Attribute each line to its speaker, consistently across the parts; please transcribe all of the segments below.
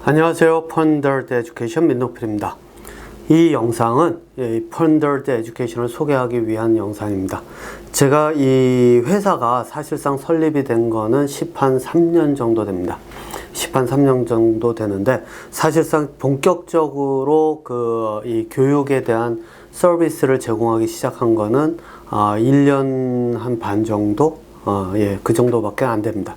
Speaker 1: 안녕하세요. Pondered Education 민노필입니다. 이 영상은 Pondered Education을 소개하기 위한 영상입니다. 제가 이 회사가 사실상 설립이 된 거는 3년 정도 됩니다. 3년 정도 되는데 사실상 본격적으로 이 교육에 대한 서비스를 제공하기 시작한 거는 1년 한 반 정도? 그 정도밖에 안 됩니다.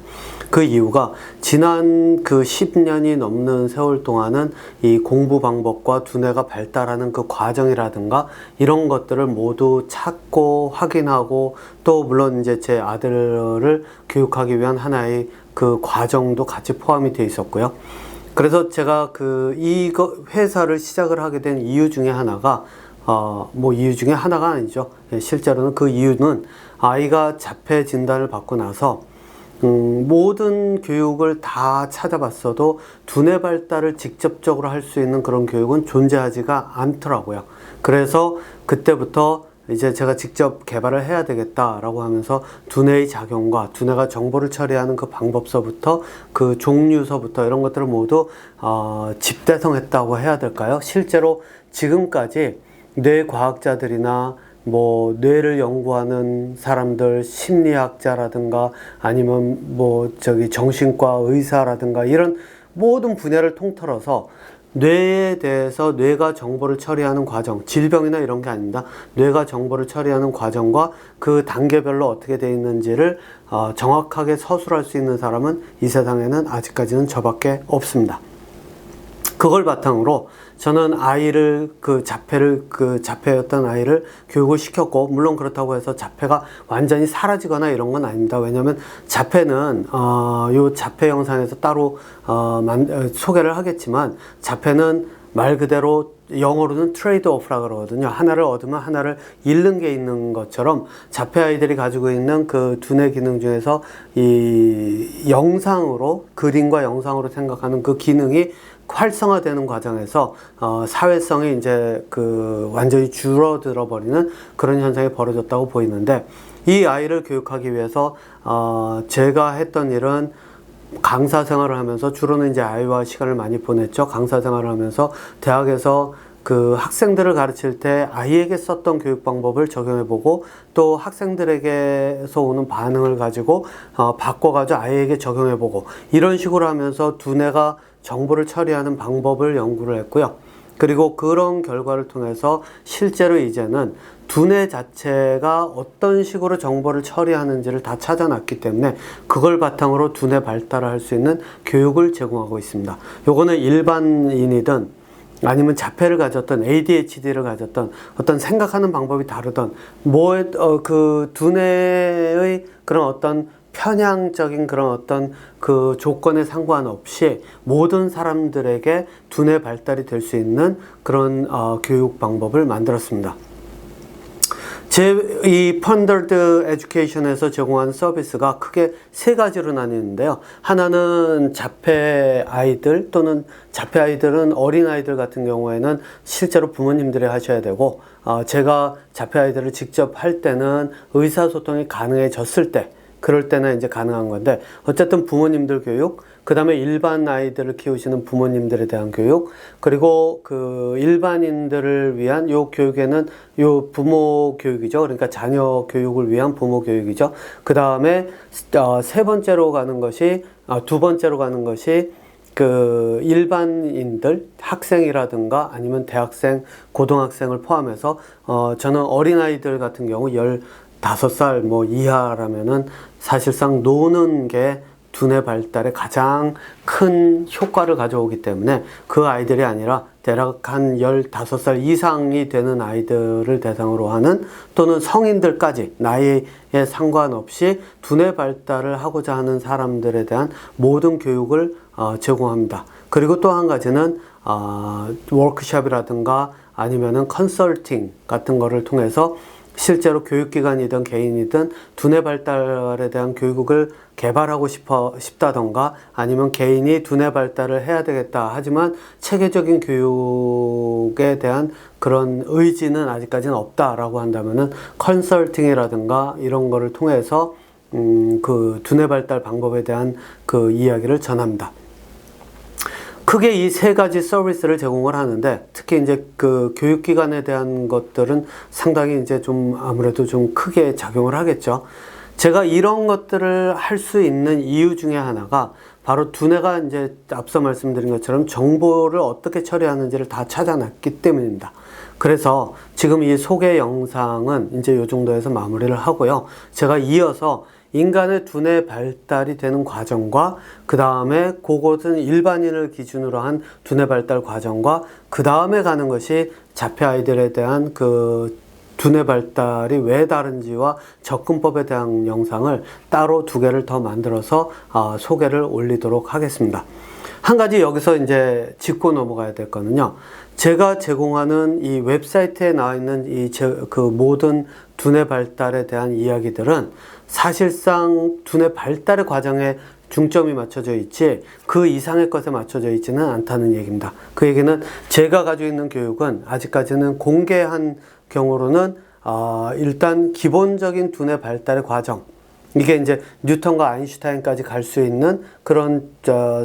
Speaker 1: 그 이유가 지난 10년이 넘는 세월 동안은 이 공부 방법과 두뇌가 발달하는 그 과정이라든가 이런 것들을 모두 찾고 확인하고 또 물론 이제 제 아들을 교육하기 위한 하나의 그 과정도 같이 포함이 되어 있었고요. 그래서 제가 이거 회사를 시작을 하게 된 이유 중에 하나가 이유 중에 하나가 아니죠. 실제로는 그 이유는 아이가 자폐 진단을 받고 나서 모든 교육을 다 찾아봤어도 두뇌 발달을 직접적으로 할 수 있는 그런 교육은 존재하지가 않더라고요. 그래서 그때부터 이제 제가 직접 개발을 해야 되겠다라고 하면서 두뇌의 작용과 두뇌가 정보를 처리하는 그 방법서부터 그 종류서부터 이런 것들을 모두 집대성했다고 해야 될까요? 실제로 지금까지 뇌과학자들이나 뇌를 연구하는 사람들, 심리학자라든가 아니면 정신과 의사라든가 이런 모든 분야를 통틀어서 뇌에 대해서 뇌가 정보를 처리하는 과정, 질병이나 이런 게 아닙니다. 뇌가 정보를 처리하는 과정과 그 단계별로 어떻게 되어 있는지를 정확하게 서술할 수 있는 사람은 이 세상에는 아직까지는 저밖에 없습니다. 그걸 바탕으로 저는 아이를 자폐였던 아이를 교육을 시켰고, 물론 그렇다고 해서 자폐가 완전히 사라지거나 이런 건 아닙니다. 왜냐면 자폐는 요 자폐 영상에서 따로 소개를 하겠지만, 자폐는 말 그대로 영어로는 트레이드 오프라 그러거든요. 하나를 얻으면 하나를 잃는 게 있는 것처럼 자폐 아이들이 가지고 있는 그 두뇌 기능 중에서 이 영상으로, 그림과 영상으로 생각하는 그 기능이 활성화되는 과정에서 사회성이 이제 완전히 줄어들어 버리는 그런 현상이 벌어졌다고 보이는데, 이 아이를 교육하기 위해서 제가 했던 일은 강사 생활을 하면서 주로는 이제 아이와 시간을 많이 보냈죠. 강사 생활을 하면서 대학에서 그 학생들을 가르칠 때 아이에게 썼던 교육 방법을 적용해보고 또 학생들에게서 오는 반응을 가지고 바꿔가지고 아이에게 적용해보고 이런 식으로 하면서 두뇌가 정보를 처리하는 방법을 연구를 했고요. 그리고 그런 결과를 통해서 실제로 이제는 두뇌 자체가 어떤 식으로 정보를 처리하는지를 다 찾아놨기 때문에 그걸 바탕으로 두뇌 발달을 할 수 있는 교육을 제공하고 있습니다. 요거는 일반인이든 아니면 자폐를 가졌던 ADHD를 가졌던 어떤 생각하는 방법이 다르던 그 두뇌의 그런 어떤 편향적인 그런 어떤 그 조건에 상관없이 모든 사람들에게 두뇌 발달이 될 수 있는 그런 교육 방법을 만들었습니다. 이 Pondered Education에서 제공하는 서비스가 크게 세 가지로 나뉘는데요. 하나는 자폐 아이들 또는 자폐 아이들은 어린 아이들 같은 경우에는 실제로 부모님들이 하셔야 되고, 제가 자폐 아이들을 직접 할 때는 의사소통이 가능해졌을 때, 그럴 때는 이제 가능한 건데, 어쨌든 부모님들 교육, 그 다음에 일반 아이들을 키우시는 부모님들에 대한 교육, 그리고 그 일반인들을 위한 요 교육에는 요 부모 교육이죠. 그러니까 자녀 교육을 위한 부모 교육이죠. 그 다음에 두 번째로 가는 것이 그 일반인들, 학생이라든가 아니면 대학생, 고등학생을 포함해서 저는 어린아이들 같은 경우 15살 이하라면은 사실상 노는 게 두뇌 발달에 가장 큰 효과를 가져오기 때문에 그 아이들이 아니라 대략 한 15살 이상이 되는 아이들을 대상으로 하는, 또는 성인들까지 나이에 상관없이 두뇌 발달을 하고자 하는 사람들에 대한 모든 교육을 제공합니다. 그리고 또 한 가지는 워크숍이라든가 아니면은 컨설팅 같은 거를 통해서 실제로 교육기관이든 개인이든 두뇌 발달에 대한 교육을 개발하고 싶다던가 아니면 개인이 두뇌 발달을 해야 되겠다 하지만 체계적인 교육에 대한 그런 의지는 아직까지는 없다라고 한다면은 컨설팅이라든가 이런 거를 통해서 그 두뇌 발달 방법에 대한 그 이야기를 전합니다. 크게 이 세 가지 서비스를 제공을 하는데, 특히 이제 그 교육기관에 대한 것들은 상당히 이제 좀 아무래도 좀 크게 작용을 하겠죠. 제가 이런 것들을 할 수 있는 이유 중에 하나가 바로 두뇌가 이제 앞서 말씀드린 것처럼 정보를 어떻게 처리하는지를 다 찾아놨기 때문입니다. 그래서 지금 이 소개 영상은 이제 이 정도에서 마무리를 하고요. 제가 이어서 인간의 두뇌 발달이 되는 과정과 그 다음에 그것은 일반인을 기준으로 한 두뇌 발달 과정과 그 다음에 가는 것이 자폐 아이들에 대한 그 두뇌 발달이 왜 다른지와 접근법에 대한 영상을 따로 2개를 더 만들어서 소개를 올리도록 하겠습니다. 한 가지 여기서 이제 짚고 넘어가야 될 거는요. 제가 제공하는 이 웹사이트에 나와 있는 그 모든 두뇌 발달에 대한 이야기들은 사실상 두뇌 발달의 과정에 중점이 맞춰져 있지 그 이상의 것에 맞춰져 있지는 않다는 얘기입니다. 그 얘기는 제가 가지고 있는 교육은 아직까지는 공개한 경우로는 일단 기본적인 두뇌 발달의 과정, 이게 이제 뉴턴과 아인슈타인까지 갈 수 있는 그런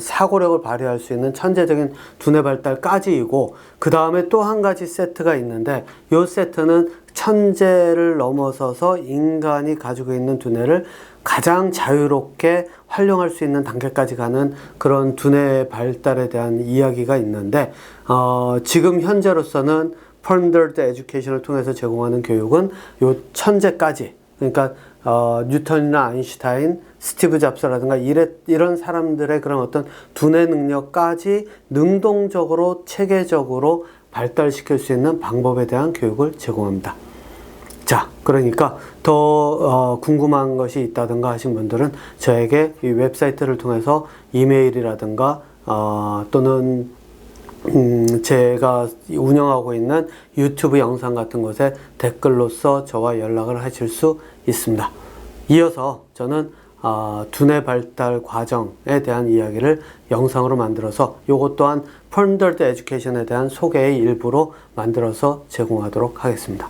Speaker 1: 사고력을 발휘할 수 있는 천재적인 두뇌 발달까지이고, 그 다음에 또 한 가지 세트가 있는데 이 세트는 천재를 넘어서서 인간이 가지고 있는 두뇌를 가장 자유롭게 활용할 수 있는 단계까지 가는 그런 두뇌 발달에 대한 이야기가 있는데, 지금 현재로서는 펀더드 에듀케이션을 통해서 제공하는 교육은 요 천재까지, 그러니까 뉴턴이나 아인슈타인, 스티브 잡스라든가 이런 사람들의 그런 어떤 두뇌 능력까지 능동적으로 체계적으로 발달시킬 수 있는 방법에 대한 교육을 제공합니다. 자, 그러니까 더 궁금한 것이 있다든가 하신 분들은 저에게 이 웹사이트를 통해서 이메일이라든가 또는 제가 운영하고 있는 유튜브 영상 같은 곳에 댓글로서 저와 연락을 하실 수 있습니다. 이어서 저는 두뇌 발달 과정에 대한 이야기를 영상으로 만들어서 이것 또한 펀더드 에듀케이션에 대한 소개의 일부로 만들어서 제공하도록 하겠습니다.